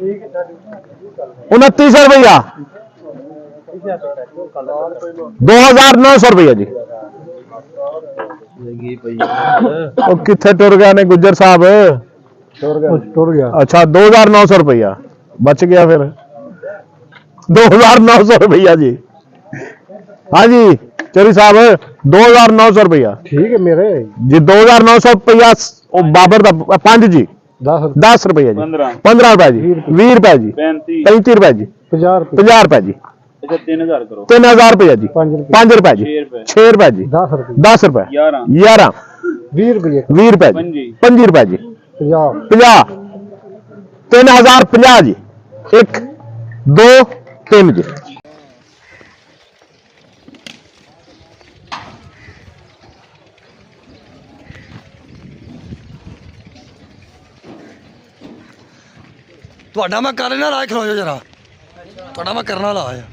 2900 रुपया 2900 रुपया जी। किथे टुर गया ने गुज्जर साहब? टुर गया। अच्छा 2900 रुपया बच गया फिर 2900 रुपया जी। हाँ जी चौधरी साहब 2900 रुपया ठीक है मेरे जी। 2900 रुपया बाबर का 5 जी। 10 रुपया जी। 15 रुपया जी। 20 रुपया जी। 35 रुपया जी। 50 रुपया जी। 3000 रुपया जी। 5 रुपया जी। 6 रुपया जी। 10 रुपया 11 20 रुपया जी। 25 रुपया जी। 50 3050 जी। 1 2 3 जी। ਤੁਹਾਡਾ ਮੈਂ ਕਰ ਲੈਣਾ ਰਾਜ ਖਲੋ ਜਾ ਜਰਾ ਤੁਹਾਡਾ ਮੈਂ ਕਰਨ ਵਾਲਾ ਆਇਆ